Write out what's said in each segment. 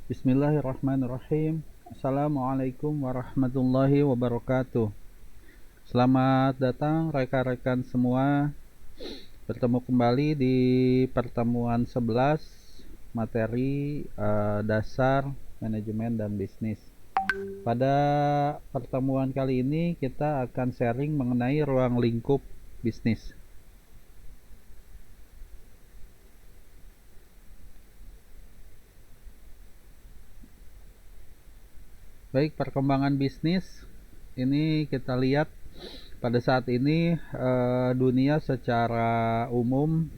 Bismillahirrahmanirrahim. Assalamualaikum warahmatullahi wabarakatuh. Selamat datang rekan-rekan semua. Bertemu kembali di pertemuan 11 materi dasar manajemen dan bisnis. Pada pertemuan kali ini kita akan sharing mengenai ruang lingkup bisnis. Baik, perkembangan bisnis ini kita lihat pada saat ini dunia secara umum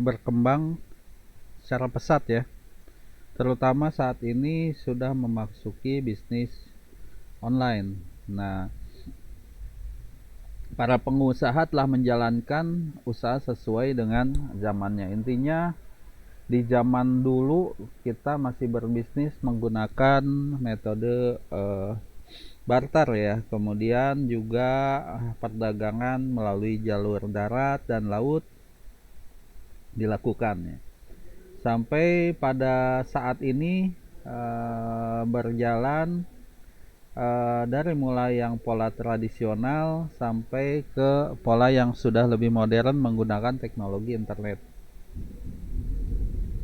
berkembang secara pesat ya. Terutama saat ini sudah memasuki bisnis online. Nah, para pengusaha telah menjalankan usaha sesuai dengan zamannya. Intinya di zaman dulu kita masih berbisnis menggunakan metode barter ya, kemudian juga perdagangan melalui jalur darat dan laut dilakukan ya. Sampai pada saat ini berjalan dari mulai yang pola tradisional sampai ke pola yang sudah lebih modern menggunakan teknologi internet.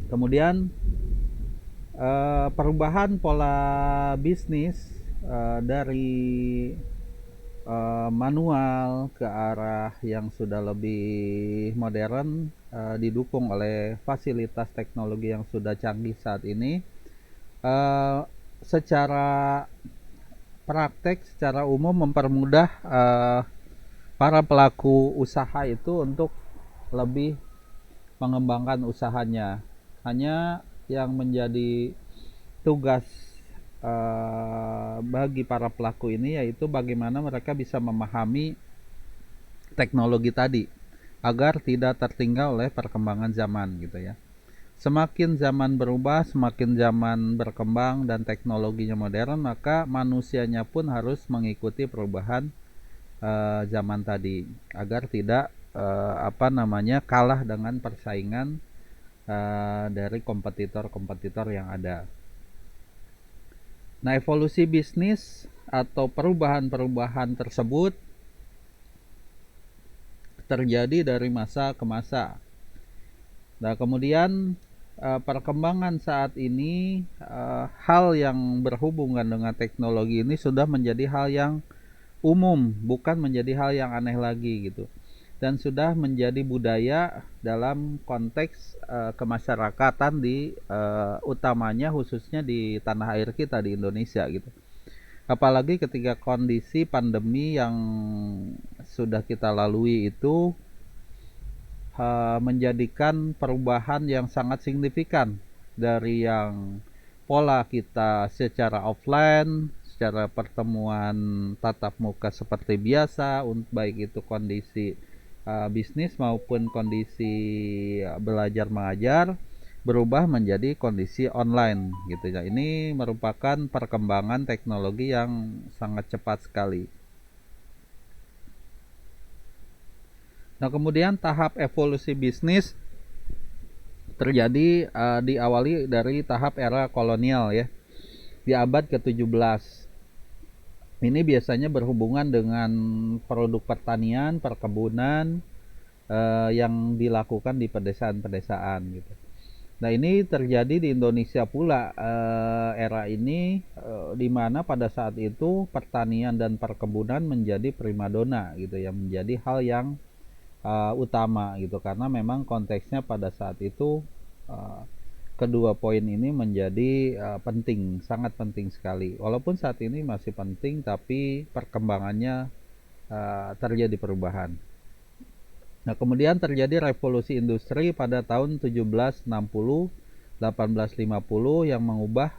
Kemudian perubahan pola bisnis dari manual ke arah yang sudah lebih modern didukung oleh fasilitas teknologi yang sudah canggih saat ini. Secara praktek, secara umum mempermudah para pelaku usaha itu untuk lebih mengembangkan usahanya. Hanya yang menjadi tugas bagi para pelaku ini yaitu bagaimana mereka bisa memahami teknologi tadi agar tidak tertinggal oleh perkembangan zaman gitu ya. Semakin zaman berubah, semakin zaman berkembang dan teknologinya modern, maka manusianya pun harus mengikuti perubahan zaman tadi agar tidak kalah dengan persaingan dari kompetitor-kompetitor yang ada. Nah, evolusi bisnis atau perubahan-perubahan tersebut terjadi dari masa ke masa. Nah, kemudian perkembangan saat ini hal yang berhubungan dengan teknologi ini sudah menjadi hal yang umum, bukan menjadi hal yang aneh lagi gitu. Dan sudah menjadi budaya dalam konteks kemasyarakatan di utamanya khususnya di tanah air kita di Indonesia gitu. Apalagi ketika kondisi pandemi yang sudah kita lalui itu menjadikan perubahan yang sangat signifikan dari yang pola kita secara offline, secara pertemuan tatap muka seperti biasa, baik itu kondisi bisnis maupun kondisi belajar mengajar, berubah menjadi kondisi online gitu ya. Ini merupakan perkembangan teknologi yang sangat cepat sekali. Nah, kemudian tahap evolusi bisnis terjadi diawali dari tahap era kolonial ya, di abad ke-17. Ini biasanya berhubungan dengan produk pertanian, perkebunan yang dilakukan di pedesaan-pedesaan gitu. Nah, ini terjadi di Indonesia pula era ini di mana pada saat itu pertanian dan perkebunan menjadi primadona gitu ya, menjadi hal yang utama gitu, karena memang konteksnya pada saat itu kedua poin ini menjadi penting, sangat penting sekali. Walaupun saat ini masih penting, tapi perkembangannya terjadi perubahan. Nah, kemudian terjadi revolusi industri pada tahun 1760, 1850 yang mengubah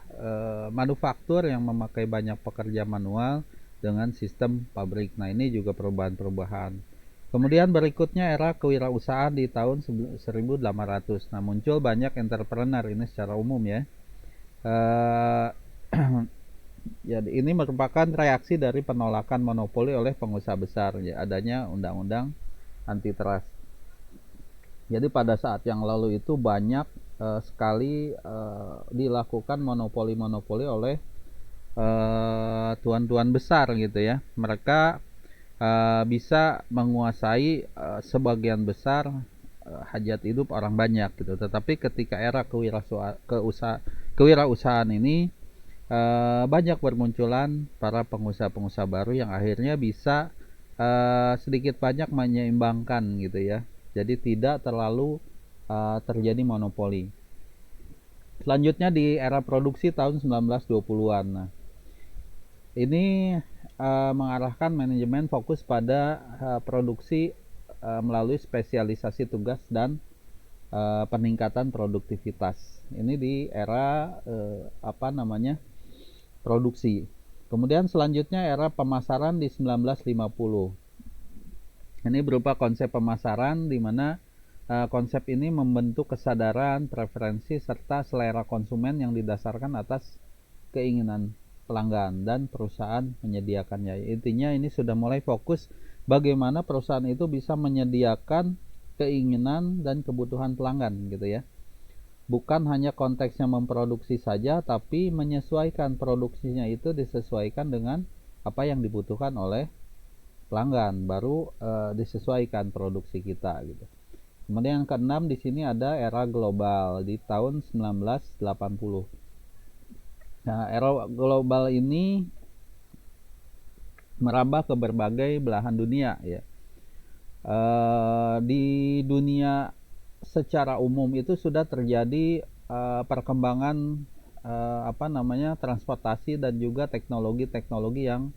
manufaktur yang memakai banyak pekerja manual dengan sistem pabrik. Nah, ini juga perubahan-perubahan. Kemudian berikutnya era kewirausahaan di tahun 1800. Nah, muncul banyak entrepreneur ini secara umum ya. Jadi ini merupakan reaksi dari penolakan monopoli oleh pengusaha besar ya, adanya undang-undang antitrust. Jadi pada saat yang lalu itu banyak sekali dilakukan monopoli oleh tuan-tuan besar gitu ya. Mereka bisa menguasai sebagian besar hajat hidup orang banyak gitu. Tetapi ketika era kewirausahaan ini banyak bermunculan para pengusaha-pengusaha baru yang akhirnya bisa sedikit banyak menyeimbangkan gitu ya. Jadi tidak terlalu terjadi monopoli. Selanjutnya di era produksi tahun 1920-an. Nah, ini mengarahkan manajemen fokus pada produksi melalui spesialisasi tugas dan peningkatan produktivitas. Ini di era produksi. Kemudian selanjutnya era pemasaran di 1950. Ini berupa konsep pemasaran di mana konsep ini membentuk kesadaran, preferensi, serta selera konsumen yang didasarkan atas keinginan pelanggan dan perusahaan menyediakannya. Intinya ini sudah mulai fokus bagaimana perusahaan itu bisa menyediakan keinginan dan kebutuhan pelanggan gitu ya. Bukan hanya konteksnya memproduksi saja, tapi menyesuaikan produksinya itu disesuaikan dengan apa yang dibutuhkan oleh pelanggan, baru disesuaikan produksi kita gitu. Kemudian yang keenam di sini ada era global di tahun 1980. Nah, era global ini merambah ke berbagai belahan dunia ya. Di dunia secara umum itu sudah terjadi perkembangan transportasi dan juga teknologi-teknologi yang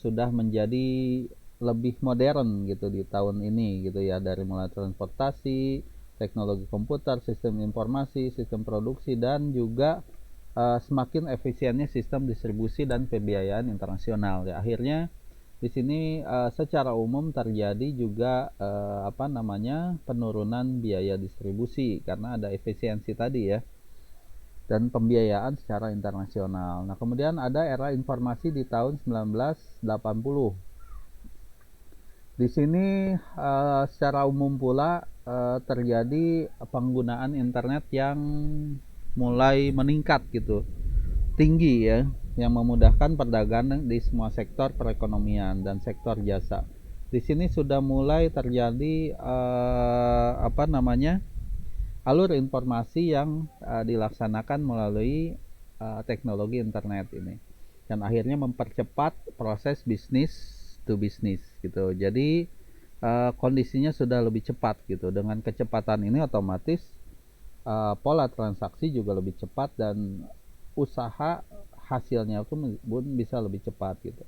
sudah menjadi lebih modern gitu di tahun ini gitu ya, dari mulai transportasi, teknologi komputer, sistem informasi, sistem produksi, dan juga semakin efisiennya sistem distribusi dan pembiayaan internasional ya. Akhirnya di sini secara umum terjadi juga penurunan biaya distribusi karena ada efisiensi tadi ya, dan pembiayaan secara internasional. Nah, kemudian ada era informasi di tahun 1980. Di sini secara umum pula terjadi penggunaan internet yang mulai meningkat gitu, tinggi ya, yang memudahkan perdagangan di semua sektor perekonomian dan sektor jasa. Di sini sudah mulai terjadi alur informasi yang dilaksanakan melalui teknologi internet ini, dan akhirnya mempercepat proses bisnis to bisnis gitu. Jadi kondisinya sudah lebih cepat gitu. Dengan kecepatan ini otomatis pola transaksi juga lebih cepat dan usaha hasilnya pun bisa lebih cepat gitu.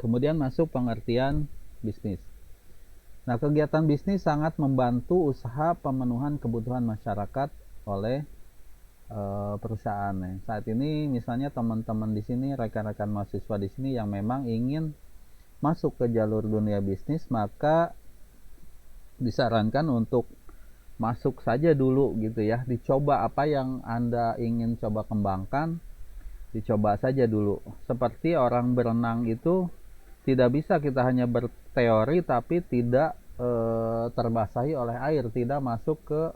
Kemudian masuk pengertian bisnis. Nah, kegiatan bisnis sangat membantu usaha pemenuhan kebutuhan masyarakat oleh perusahaan. Saat ini misalnya teman-teman di sini, rekan-rekan mahasiswa di sini yang memang ingin masuk ke jalur dunia bisnis, maka disarankan untuk masuk saja dulu gitu ya. Dicoba apa yang Anda ingin coba kembangkan, dicoba saja dulu. Seperti orang berenang itu tidak bisa kita hanya berteori tapi tidak terbasahi oleh air, tidak masuk ke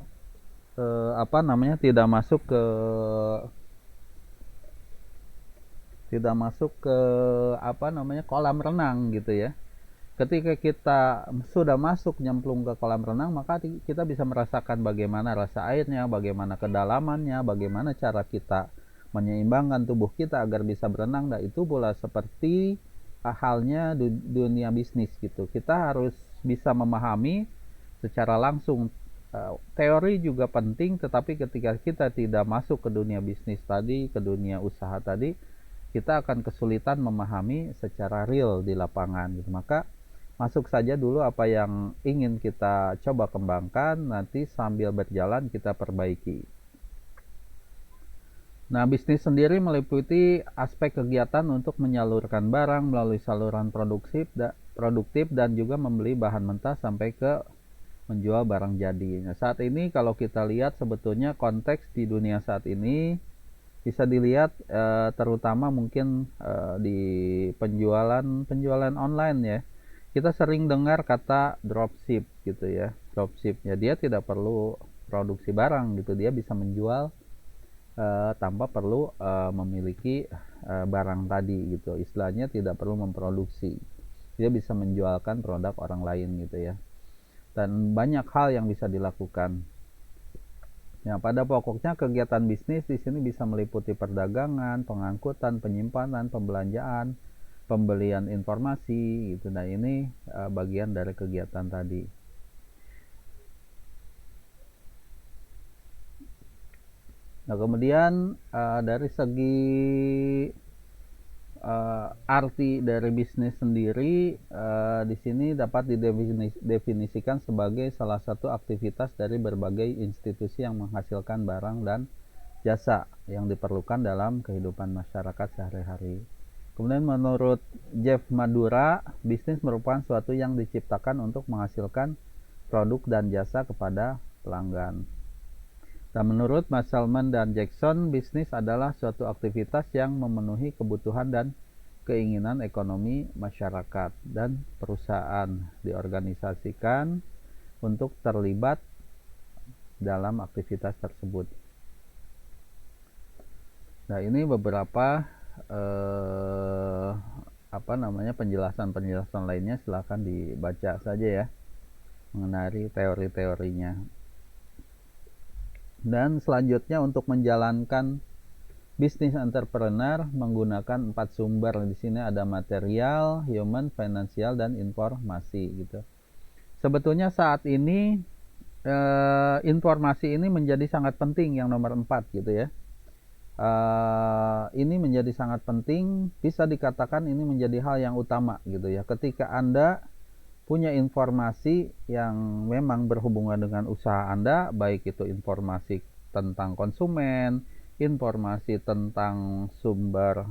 kolam renang gitu ya. Ketika kita sudah masuk nyemplung ke kolam renang, maka kita bisa merasakan bagaimana rasa airnya, bagaimana kedalamannya, bagaimana cara kita menyeimbangkan tubuh kita agar bisa berenang. Dan itu pula seperti halnya dunia bisnis gitu. Kita harus bisa memahami secara langsung. Teori juga penting, tetapi ketika kita tidak masuk ke dunia bisnis tadi, ke dunia usaha tadi, kita akan kesulitan memahami secara real di lapangan gitu. Maka masuk saja dulu apa yang ingin kita coba kembangkan, nanti sambil berjalan kita perbaiki. Nah, bisnis sendiri meliputi aspek kegiatan untuk menyalurkan barang melalui saluran produktif dan juga membeli bahan mentah sampai ke menjual barang jadi. Nah, saat ini kalau kita lihat sebetulnya konteks di dunia saat ini bisa dilihat terutama mungkin di penjualan online ya. Kita sering dengar kata dropship gitu ya. Dropship ya, dia tidak perlu memproduksi barang gitu. Dia bisa menjual tanpa perlu memiliki barang tadi gitu. Istilahnya tidak perlu memproduksi. Dia bisa menjualkan produk orang lain gitu ya. Dan banyak hal yang bisa dilakukan. Ya, pada pokoknya kegiatan bisnis di sini bisa meliputi perdagangan, pengangkutan, penyimpanan, pembelanjaan, pembelian informasi gitu. Nah, ini bagian dari kegiatan tadi. Nah, kemudian dari segi arti dari bisnis sendiri di sini dapat didefinisikan sebagai salah satu aktivitas dari berbagai institusi yang menghasilkan barang dan jasa yang diperlukan dalam kehidupan masyarakat sehari-hari. Kemudian menurut Jeff Madura, bisnis merupakan suatu yang diciptakan untuk menghasilkan produk dan jasa kepada pelanggan. Dan menurut Musselman dan Jackson, bisnis adalah suatu aktivitas yang memenuhi kebutuhan dan keinginan ekonomi masyarakat, dan perusahaan diorganisasikan untuk terlibat dalam aktivitas tersebut. Nah, ini beberapa penjelasan lainnya, silahkan dibaca saja ya mengenai teori-teorinya. Dan selanjutnya untuk menjalankan bisnis entrepreneur menggunakan 4 sumber. Di sini ada material, human, finansial, dan informasi gitu. Sebetulnya saat ini informasi ini menjadi sangat penting, yang nomor 4 gitu ya. Ini menjadi sangat penting, bisa dikatakan ini menjadi hal yang utama gitu ya. Ketika Anda punya informasi yang memang berhubungan dengan usaha Anda, baik itu informasi tentang konsumen, informasi tentang sumber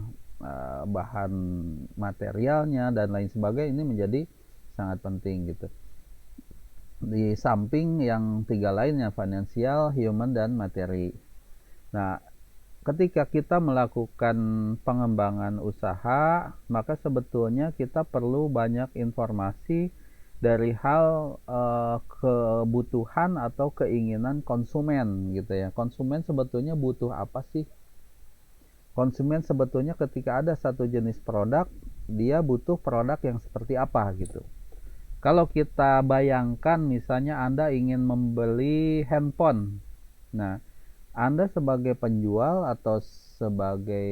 bahan materialnya dan lain sebagainya, ini menjadi sangat penting gitu. Di samping yang 3 lainnya, finansial, human, dan materi. Nah, ketika kita melakukan pengembangan usaha, maka sebetulnya kita perlu banyak informasi dari hal kebutuhan atau keinginan konsumen gitu ya. Konsumen sebetulnya butuh apa sih? Konsumen sebetulnya ketika ada satu jenis produk, dia butuh produk yang seperti apa gitu. Kalau kita bayangkan misalnya Anda ingin membeli handphone. Nah, Anda sebagai penjual atau sebagai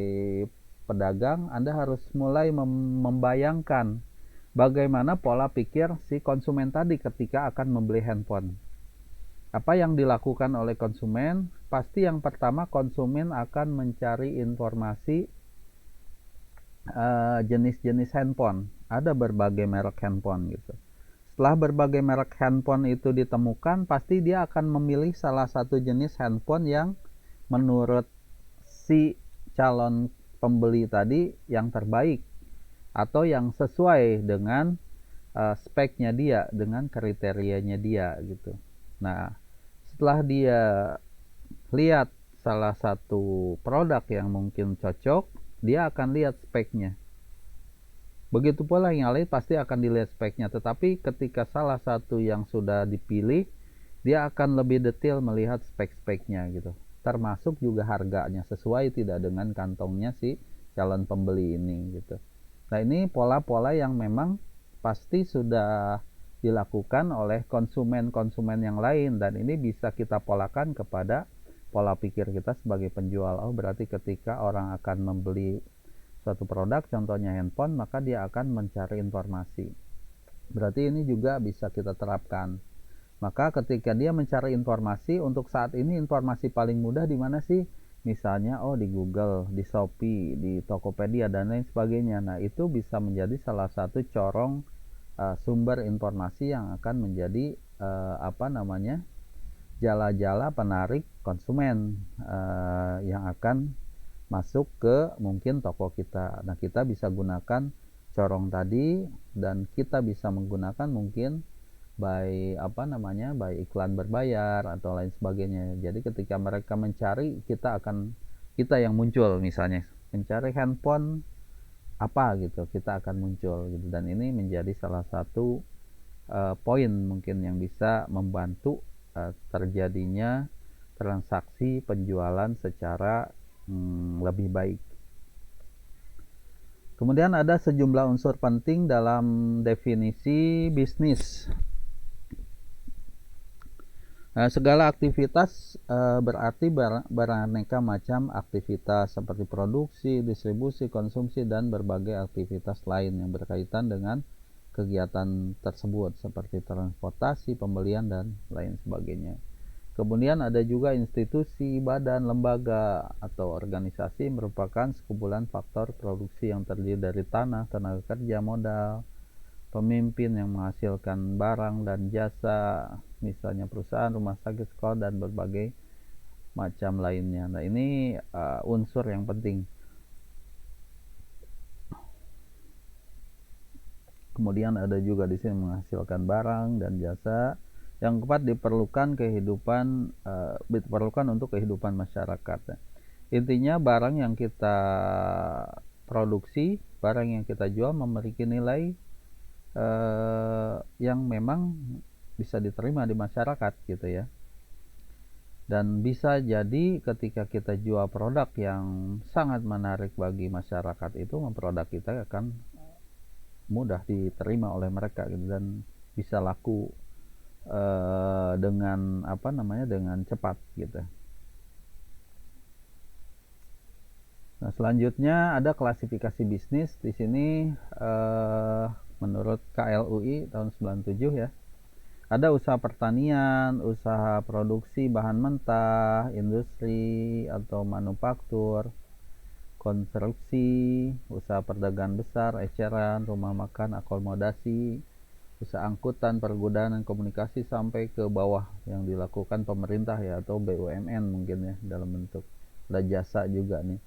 pedagang, Anda harus mulai membayangkan bagaimana pola pikir si konsumen tadi ketika akan membeli handphone. Apa yang dilakukan oleh konsumen? Pasti yang pertama konsumen akan mencari informasi jenis-jenis handphone. Ada berbagai merek handphone gitu. Setelah berbagai merek handphone itu ditemukan, pasti dia akan memilih salah satu jenis handphone yang menurut si calon pembeli tadi yang terbaik atau yang sesuai dengan speknya dia, dengan kriterianya dia gitu. Nah, setelah dia lihat salah satu produk yang mungkin cocok, dia akan lihat speknya. Begitu pula yang lain pasti akan dilihat speknya, tetapi ketika salah satu yang sudah dipilih, dia akan lebih detail melihat spek-speknya gitu. Termasuk juga harganya sesuai tidak dengan kantongnya si calon pembeli ini gitu. Nah, ini pola-pola yang memang pasti sudah dilakukan oleh konsumen-konsumen yang lain, dan ini bisa kita polakan kepada pola pikir kita sebagai penjual. Oh, berarti ketika orang akan membeli suatu produk, contohnya handphone, maka dia akan mencari informasi. Berarti ini juga bisa kita terapkan. Maka ketika dia mencari informasi, untuk saat ini informasi paling mudah di mana sih? Misalnya di Google, di Shopee, di Tokopedia, dan lain sebagainya. Nah, itu bisa menjadi salah satu corong sumber informasi yang akan menjadi jala-jala penarik konsumen yang akan masuk ke mungkin toko kita. Nah, kita bisa gunakan corong tadi, dan kita bisa menggunakan mungkin by iklan berbayar atau lain sebagainya. Jadi ketika mereka mencari, kita yang muncul, misalnya mencari handphone apa gitu, kita akan muncul gitu. Dan ini menjadi salah satu poin mungkin yang bisa membantu terjadinya transaksi penjualan secara lebih baik. Kemudian ada sejumlah unsur penting dalam definisi bisnis. Segala aktivitas berarti beraneka macam aktivitas seperti produksi, distribusi, konsumsi, dan berbagai aktivitas lain yang berkaitan dengan kegiatan tersebut seperti transportasi, pembelian, dan lain sebagainya. Kemudian ada juga institusi, badan, lembaga, atau organisasi merupakan sekumpulan faktor produksi yang terdiri dari tanah, tenaga kerja, modal, pemimpin yang menghasilkan barang dan jasa, misalnya perusahaan, rumah sakit, sekolah, dan berbagai macam lainnya. Nah, ini unsur yang penting. Kemudian ada juga di sini menghasilkan barang dan jasa. Yang keempat, diperlukan untuk kehidupan masyarakat. Intinya barang yang kita produksi, barang yang kita jual memiliki nilai yang memang bisa diterima di masyarakat gitu ya. Dan bisa jadi ketika kita jual produk yang sangat menarik bagi masyarakat, itu produk kita akan mudah diterima oleh mereka gitu, dan bisa laku dengan cepat gitu. Nah, selanjutnya ada klasifikasi bisnis di sini. Menurut KLUI tahun 97 ya, ada usaha pertanian, usaha produksi bahan mentah, industri atau manufaktur, konstruksi, usaha perdagangan besar, eceran, rumah makan, akomodasi, usaha angkutan, pergudangan, dan komunikasi sampai ke bawah yang dilakukan pemerintah ya, atau BUMN mungkin ya, dalam bentuk ada jasa juga nih.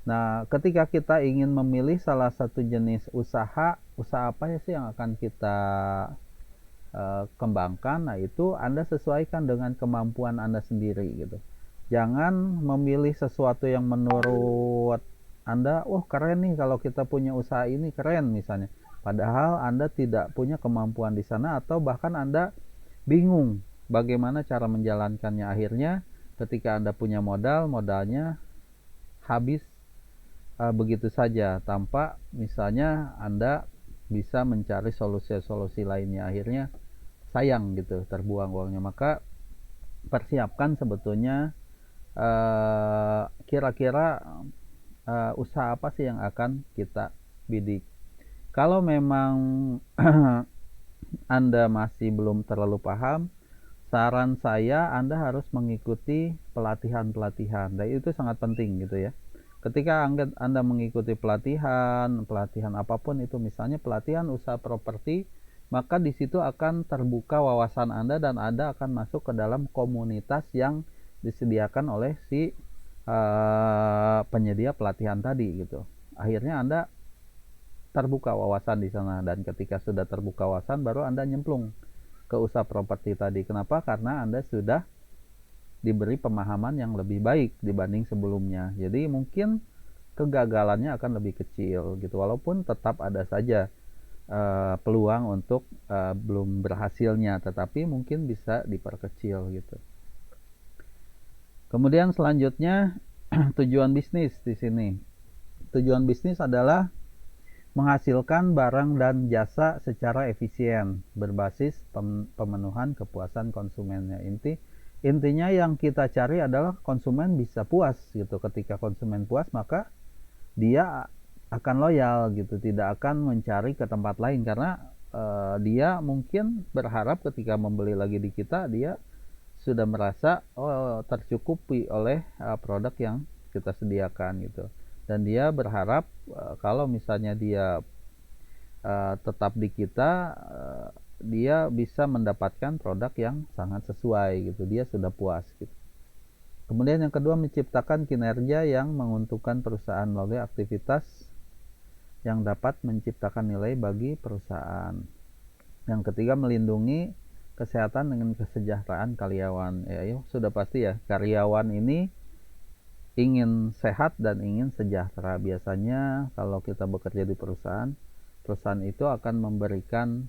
Nah, ketika kita ingin memilih salah satu jenis usaha apa sih yang akan kita kembangkan, nah itu Anda sesuaikan dengan kemampuan Anda sendiri gitu. Jangan memilih sesuatu yang menurut Anda, keren nih kalau kita punya usaha ini, keren misalnya. Padahal Anda tidak punya kemampuan di sana, atau bahkan Anda bingung bagaimana cara menjalankannya. Akhirnya ketika Anda punya modalnya habis begitu saja tanpa misalnya Anda bisa mencari solusi-solusi lainnya, akhirnya sayang gitu, terbuang uangnya. Maka persiapkan sebetulnya kira-kira usaha apa sih yang akan kita bidik. Kalau memang Anda masih belum terlalu paham, saran saya Anda harus mengikuti pelatihan-pelatihan, dan itu sangat penting gitu ya. Ketika Anda mengikuti pelatihan apapun itu, misalnya pelatihan usaha properti, maka di situ akan terbuka wawasan Anda dan Anda akan masuk ke dalam komunitas yang disediakan oleh si penyedia pelatihan tadi gitu. Akhirnya Anda terbuka wawasan di sana, dan ketika sudah terbuka wawasan baru Anda nyemplung ke usaha properti tadi. Kenapa? Karena Anda sudah diberi pemahaman yang lebih baik dibanding sebelumnya. Jadi mungkin kegagalannya akan lebih kecil gitu, walaupun tetap ada saja peluang untuk belum berhasilnya, tetapi mungkin bisa diperkecil gitu. Kemudian selanjutnya tujuan bisnis di sini. Tujuan bisnis adalah menghasilkan barang dan jasa secara efisien berbasis pemenuhan kepuasan konsumennya. Intinya yang kita cari adalah konsumen bisa puas gitu. Ketika konsumen puas, maka dia akan loyal gitu, tidak akan mencari ke tempat lain, karena dia mungkin berharap ketika membeli lagi di kita, dia sudah merasa tercukupi oleh produk yang kita sediakan gitu. Dan dia berharap kalau misalnya dia tetap di kita, dia bisa mendapatkan produk yang sangat sesuai gitu, dia sudah puas gitu. Kemudian yang kedua, menciptakan kinerja yang menguntungkan perusahaan melalui aktivitas yang dapat menciptakan nilai bagi perusahaan. Yang ketiga, melindungi kesehatan dengan kesejahteraan karyawan. Ya, sudah pasti ya, karyawan ini ingin sehat dan ingin sejahtera. Biasanya kalau kita bekerja di perusahaan itu akan memberikan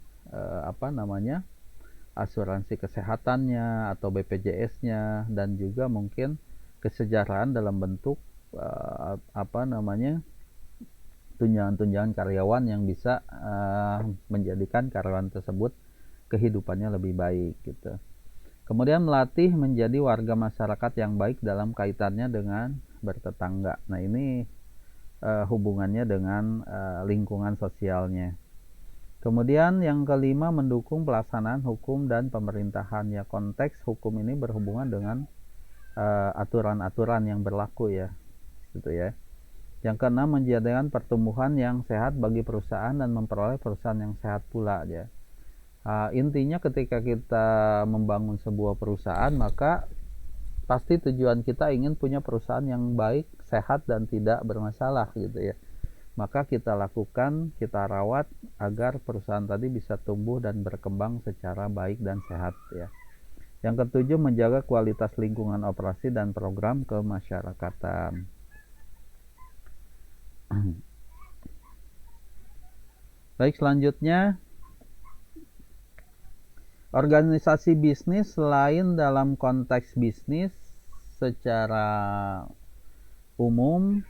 asuransi kesehatannya atau BPJS-nya, dan juga mungkin kesejahteraan dalam bentuk tunjangan-tunjangan karyawan yang bisa menjadikan karyawan tersebut kehidupannya lebih baik gitu. Kemudian melatih menjadi warga masyarakat yang baik dalam kaitannya dengan bertetangga. Nah, ini hubungannya dengan lingkungan sosialnya. Kemudian yang kelima, mendukung pelaksanaan hukum dan pemerintahan. Ya, konteks hukum ini berhubungan dengan aturan-aturan yang berlaku ya, gitu ya. Yang keenam, menjadikan pertumbuhan yang sehat bagi perusahaan dan memperoleh perusahaan yang sehat pula ya. Intinya ketika kita membangun sebuah perusahaan, maka pasti tujuan kita ingin punya perusahaan yang baik, sehat, dan tidak bermasalah gitu ya. Maka kita lakukan, kita rawat agar perusahaan tadi bisa tumbuh dan berkembang secara baik dan sehat ya. Yang ketujuh, menjaga kualitas lingkungan operasi dan program kemasyarakatan. Baik, selanjutnya, organisasi bisnis selain dalam konteks bisnis secara umum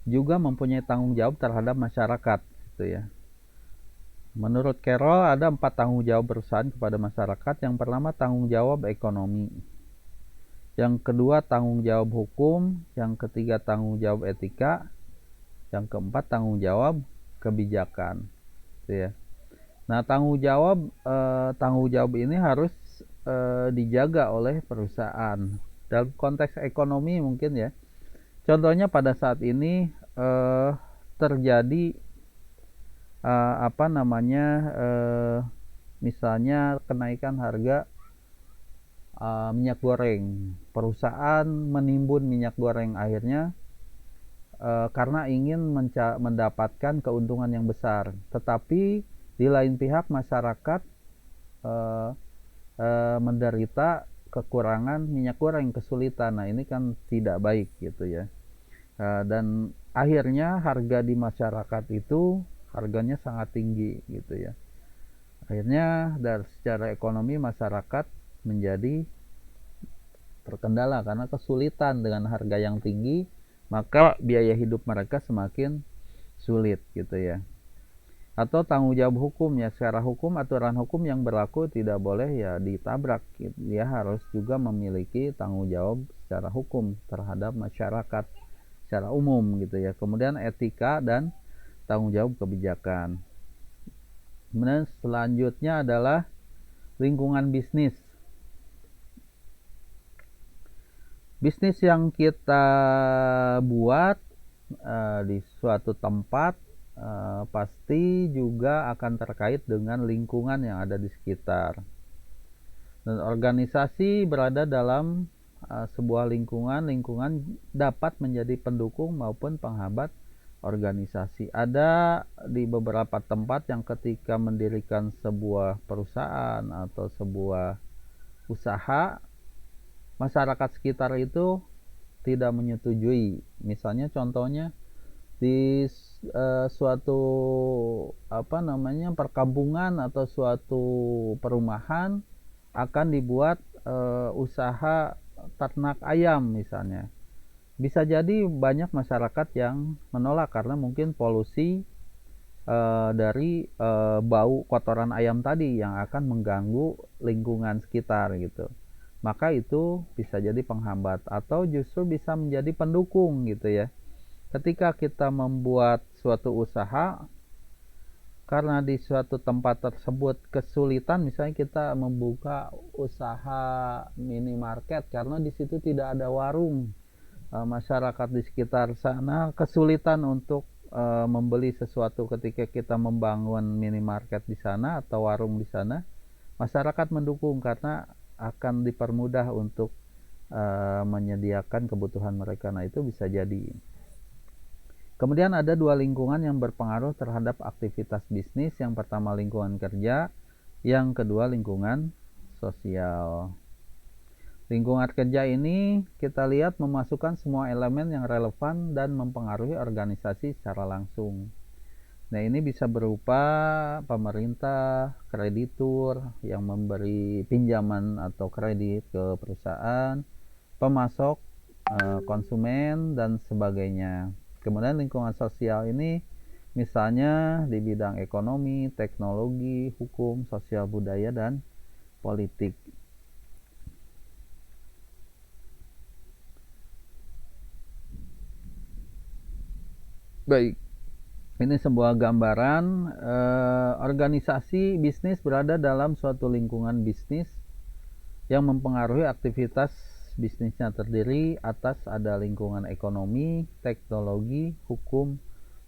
juga mempunyai tanggung jawab terhadap masyarakat gitu ya. Menurut Carroll ada 4 tanggung jawab perusahaan kepada masyarakat. Yang pertama, tanggung jawab ekonomi. Yang kedua, tanggung jawab hukum. Yang ketiga, tanggung jawab etika. Yang keempat, tanggung jawab kebijakan gitu ya. Nah, tanggung jawab ini harus dijaga oleh perusahaan. Dalam konteks ekonomi mungkin ya. Contohnya pada saat ini terjadi misalnya kenaikan harga minyak goreng. Perusahaan menimbun minyak goreng akhirnya karena ingin mendapatkan keuntungan yang besar. Tetapi di lain pihak masyarakat menderita kekurangan minyak goreng, kesulitan. Nah, ini kan tidak baik gitu ya. Dan akhirnya harga di masyarakat itu harganya sangat tinggi gitu ya. Akhirnya dari secara ekonomi masyarakat menjadi terkendala karena kesulitan dengan harga yang tinggi, maka biaya hidup mereka semakin sulit gitu ya. Atau tanggung jawab hukum ya, secara hukum, aturan hukum yang berlaku tidak boleh ya ditabrak. Dia harus juga memiliki tanggung jawab secara hukum terhadap masyarakat secara umum gitu ya. Kemudian etika dan tanggung jawab kebijakan. Kemudian selanjutnya adalah lingkungan bisnis. Bisnis yang kita buat di suatu tempat pasti juga akan terkait dengan lingkungan yang ada di sekitar. Dan organisasi berada dalam sebuah lingkungan dapat menjadi pendukung maupun penghambat organisasi. Ada di beberapa tempat yang ketika mendirikan sebuah perusahaan atau sebuah usaha, masyarakat sekitar itu tidak menyetujui. Misalnya contohnya di suatu perkampungan atau suatu perumahan akan dibuat usaha ternak ayam misalnya. Bisa jadi banyak masyarakat yang menolak karena mungkin polusi dari bau kotoran ayam tadi yang akan mengganggu lingkungan sekitar gitu. Maka itu bisa jadi penghambat atau justru bisa menjadi pendukung gitu ya. Ketika kita membuat suatu usaha, karena di suatu tempat tersebut kesulitan, misalnya kita membuka usaha minimarket karena di situ tidak ada warung, masyarakat di sekitar sana kesulitan untuk membeli sesuatu. Ketika kita membangun minimarket di sana atau warung di sana, masyarakat mendukung karena akan dipermudah untuk menyediakan kebutuhan mereka. Nah, itu bisa jadi. Kemudian ada 2 lingkungan yang berpengaruh terhadap aktivitas bisnis. Yang pertama lingkungan kerja, yang kedua lingkungan sosial. Lingkungan kerja ini kita lihat memasukkan semua elemen yang relevan dan mempengaruhi organisasi secara langsung. Nah, ini bisa berupa pemerintah, kreditur yang memberi pinjaman atau kredit ke perusahaan, pemasok, konsumen, dan sebagainya. Kemudian lingkungan sosial ini misalnya di bidang ekonomi, teknologi, hukum, sosial budaya, dan politik. Baik, ini sebuah gambaran organisasi bisnis berada dalam suatu lingkungan bisnis yang mempengaruhi aktivitas bisnisnya, terdiri atas ada lingkungan ekonomi, teknologi, hukum,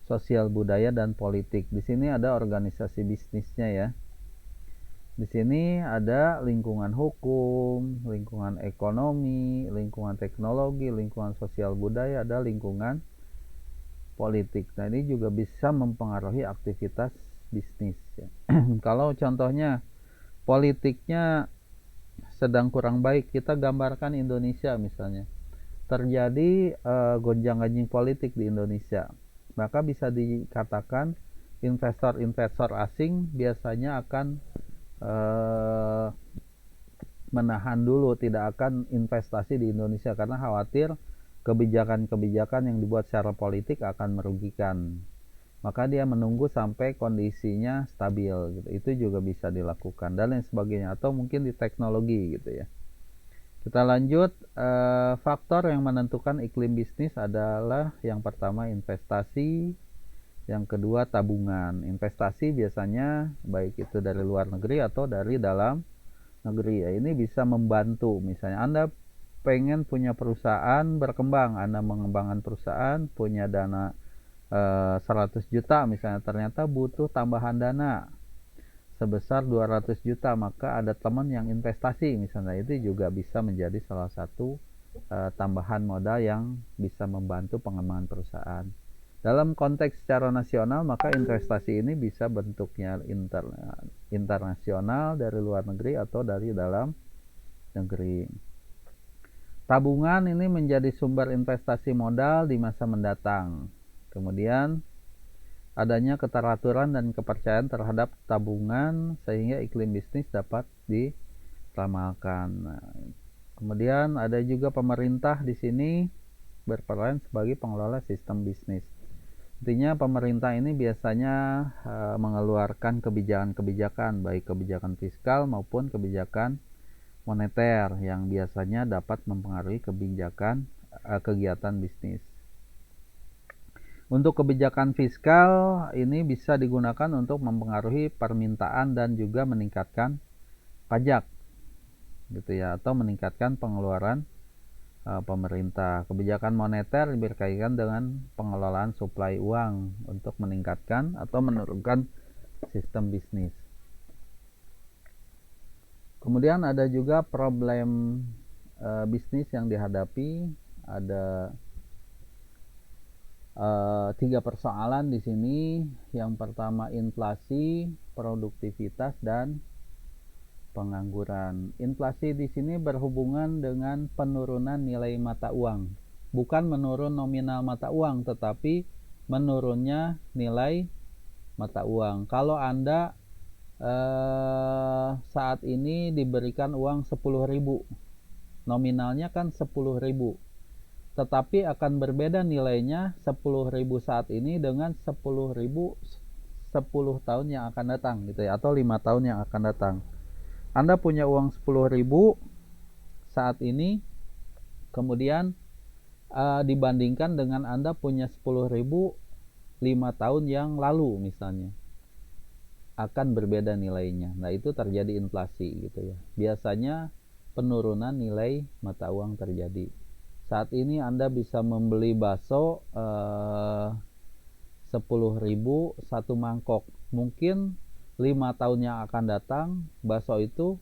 sosial budaya, dan politik. Di sini ada organisasi bisnisnya ya. Di sini ada lingkungan hukum, lingkungan ekonomi, lingkungan teknologi, lingkungan sosial budaya, ada lingkungan politik. Nah, ini juga bisa mempengaruhi aktivitas bisnis ya. Kalau contohnya politiknya sedang kurang baik, kita gambarkan Indonesia misalnya. Terjadi gonjang-ganjing politik di Indonesia. Maka bisa dikatakan investor-investor asing biasanya akan menahan dulu, tidak akan investasi di Indonesia karena khawatir kebijakan-kebijakan yang dibuat secara politik akan merugikan. Maka dia menunggu sampai kondisinya stabil gitu. Itu juga bisa dilakukan dan lain sebagainya, atau mungkin di teknologi gitu ya. Kita lanjut, faktor yang menentukan iklim bisnis adalah yang pertama investasi, yang kedua tabungan. Investasi biasanya baik itu dari luar negeri atau dari dalam negeri ya. Ini bisa membantu, misalnya Anda pengen punya perusahaan berkembang, Anda mengembangkan perusahaan, punya dana 100 juta misalnya, ternyata butuh tambahan dana sebesar 200 juta, maka ada teman yang investasi misalnya, itu juga bisa menjadi salah satu tambahan modal yang bisa membantu pengembangan perusahaan. Dalam konteks secara nasional, maka investasi ini bisa bentuknya internasional dari luar negeri atau dari dalam negeri. Tabungan ini menjadi sumber investasi modal di masa mendatang. Kemudian adanya keteraturan dan kepercayaan terhadap tabungan sehingga iklim bisnis dapat diramalkan. Nah, kemudian ada juga pemerintah di sini berperan sebagai pengelola sistem bisnis. Intinya pemerintah ini biasanya mengeluarkan kebijakan-kebijakan, baik kebijakan fiskal maupun kebijakan moneter yang biasanya dapat mempengaruhi kebijakan kegiatan bisnis. Untuk kebijakan fiskal ini bisa digunakan untuk mempengaruhi permintaan dan juga meningkatkan pajak gitu ya, atau meningkatkan pengeluaran pemerintah. Kebijakan moneter berkaitan dengan pengelolaan suplai uang untuk meningkatkan atau menurunkan sistem bisnis. Kemudian ada juga problem bisnis yang dihadapi. Ada 3 persoalan di sini. Yang pertama inflasi, produktivitas, dan pengangguran. Inflasi di sini berhubungan dengan penurunan nilai mata uang. Bukan menurun nominal mata uang, tetapi menurunnya nilai mata uang. Kalau Anda saat ini diberikan uang 10.000, nominalnya kan 10.000, tetapi akan berbeda nilainya 10.000 saat ini dengan 10.000 10 tahun yang akan datang gitu ya, atau 5 tahun yang akan datang. Anda punya uang 10.000 saat ini, kemudian dibandingkan dengan Anda punya 10.000 5 tahun yang lalu misalnya, akan berbeda nilainya. Nah, itu terjadi inflasi gitu ya. Biasanya penurunan nilai mata uang terjadi. Saat ini Anda bisa membeli bakso 10.000 satu mangkok. Mungkin 5 tahun yang akan datang bakso itu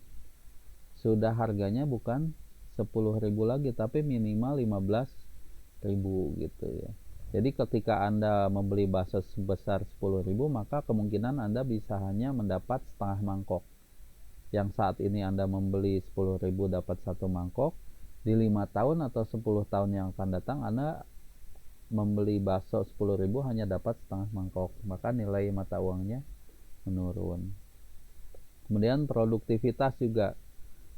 sudah harganya bukan 10.000 lagi, tapi minimal 15.000 gitu ya. Jadi ketika Anda membeli bakso sebesar 10.000, maka kemungkinan Anda bisa hanya mendapat setengah mangkok. Yang saat ini Anda membeli 10.000 dapat satu mangkok, di 5 tahun atau 10 tahun yang akan datang Anda membeli bakso 10.000 hanya dapat setengah mangkok, maka nilai mata uangnya menurun. Kemudian produktivitas juga,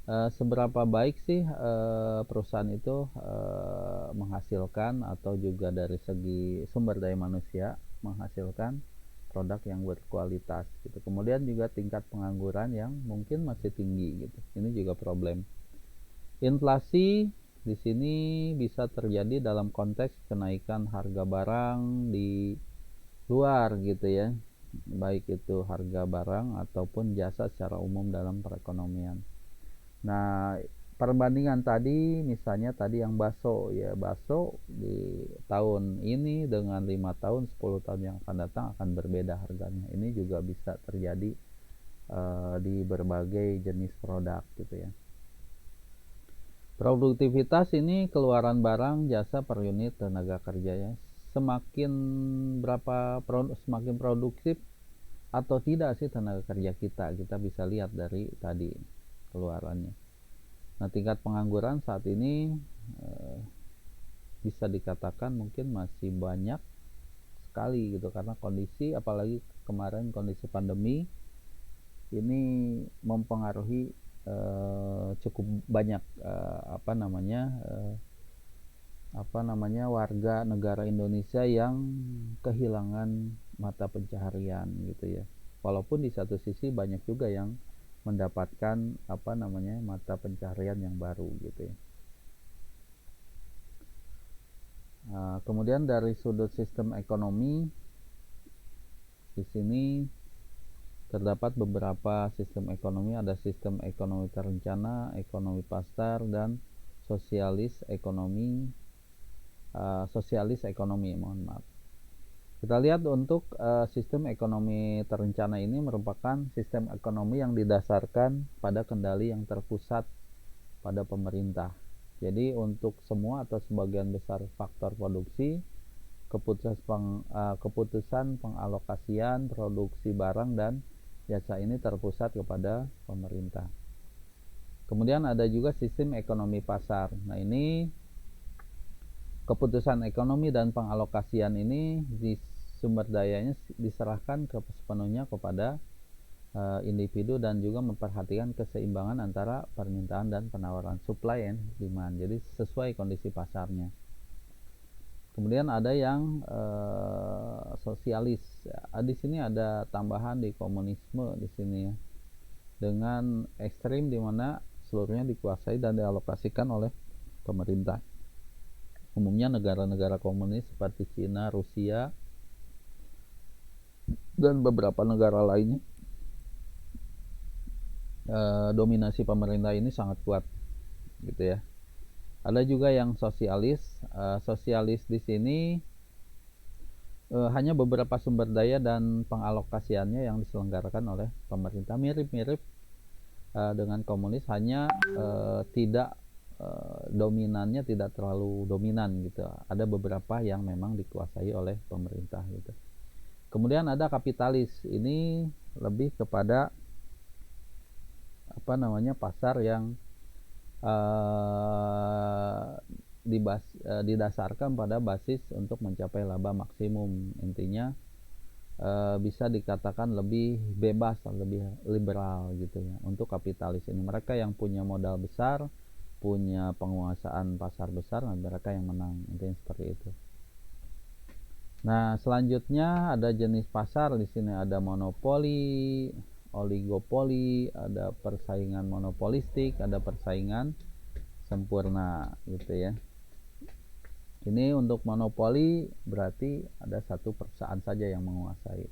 seberapa baik sih perusahaan itu menghasilkan, atau juga dari segi sumber daya manusia menghasilkan produk yang berkualitas gitu. Kemudian juga tingkat pengangguran yang mungkin masih tinggi gitu. Ini juga problem. Inflasi di sini bisa terjadi dalam konteks kenaikan harga barang di luar gitu ya, baik itu harga barang ataupun jasa secara umum dalam perekonomian. Nah, perbandingan tadi misalnya tadi yang bakso ya, bakso di tahun ini dengan 5 tahun 10 tahun yang akan datang akan berbeda harganya. Ini juga bisa terjadi di berbagai jenis produk gitu ya. Produktivitas ini keluaran barang jasa per unit tenaga kerja ya. Semakin semakin produktif atau tidak sih tenaga kerja kita bisa lihat dari tadi keluarannya. Nah, tingkat pengangguran saat ini bisa dikatakan mungkin masih banyak sekali gitu, karena kondisi apalagi kemarin kondisi pandemi ini mempengaruhi cukup banyak warga negara Indonesia yang kehilangan mata pencaharian gitu ya. Walaupun di satu sisi banyak juga yang mendapatkan mata pencaharian yang baru gitu ya. Kemudian dari sudut sistem ekonomi, di sini terdapat beberapa sistem ekonomi. Ada sistem ekonomi terencana, ekonomi pasar, dan sosialis ekonomi. Mohon maaf. Kita lihat untuk sistem ekonomi terencana ini merupakan sistem ekonomi yang didasarkan pada kendali yang terpusat pada pemerintah. Jadi untuk semua atau sebagian besar faktor produksi, keputusan pengalokasian produksi barang dan jasa ini terpusat kepada pemerintah. Kemudian ada juga sistem ekonomi pasar. Nah, ini keputusan ekonomi dan pengalokasian ini di sumber dayanya diserahkan sepenuhnya kepada individu dan juga memperhatikan keseimbangan antara permintaan dan penawaran, supply and demand. Jadi sesuai kondisi pasarnya. Kemudian ada yang sosialis. Di sini ada tambahan di komunisme di sini ya, dengan ekstrim di mana seluruhnya dikuasai dan dialokasikan oleh pemerintah. Umumnya negara-negara komunis seperti Cina, Rusia, dan beberapa negara lainnya, dominasi pemerintah ini sangat kuat gitu ya. Ada juga yang sosialis. Sosialis di sini hanya beberapa sumber daya dan pengalokasiannya yang diselenggarakan oleh pemerintah, mirip-mirip dengan komunis, hanya tidak dominannya tidak terlalu dominan gitu. Ada beberapa yang memang dikuasai oleh pemerintah gitu. Kemudian ada kapitalis. Ini lebih kepada pasar yang didasarkan pada basis untuk mencapai laba maksimum. Intinya bisa dikatakan lebih bebas, lebih liberal gitu ya untuk kapitalis ini. Mereka yang punya modal besar, punya penguasaan pasar besar, dan mereka yang menang. Intinya seperti itu. Nah, selanjutnya ada jenis pasar. Di sini ada monopoli, oligopoli, ada persaingan monopolistik, ada persaingan sempurna gitu ya. Ini untuk monopoli berarti ada satu perusahaan saja yang menguasai.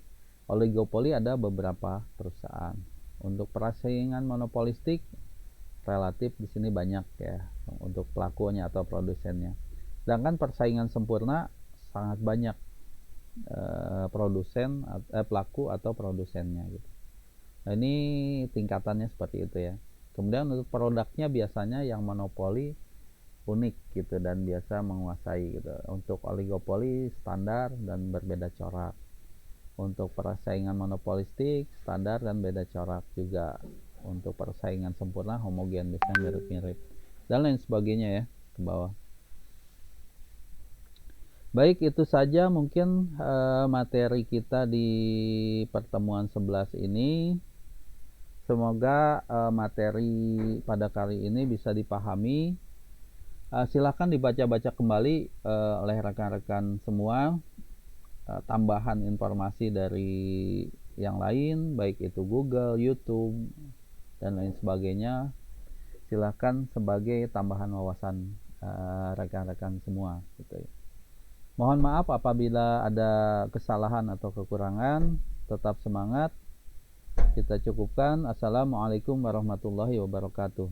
Oligopoli ada beberapa perusahaan. Untuk persaingan monopolistik relatif di sini banyak ya untuk pelakunya atau produsennya. Sedangkan persaingan sempurna sangat banyak pelaku atau produsennya gitu. Nah, ini tingkatannya seperti itu ya. Kemudian untuk produknya biasanya yang monopoli unik gitu dan biasa menguasai gitu. Untuk oligopoli standar dan berbeda corak. Untuk persaingan monopolistik standar dan beda corak juga. Untuk persaingan sempurna homogen, biasanya mirip-mirip dan lain sebagainya ya ke bawah. Baik, itu saja mungkin materi kita di pertemuan 11 ini. Semoga materi pada kali ini bisa dipahami. Silakan dibaca-baca kembali oleh rekan-rekan semua, tambahan informasi dari yang lain, baik itu Google, YouTube, dan lain sebagainya. Silakan sebagai tambahan wawasan rekan-rekan semua gitu ya. Mohon maaf apabila ada kesalahan atau kekurangan. Tetap semangat. Kita cukupkan. Assalamualaikum warahmatullahi wabarakatuh.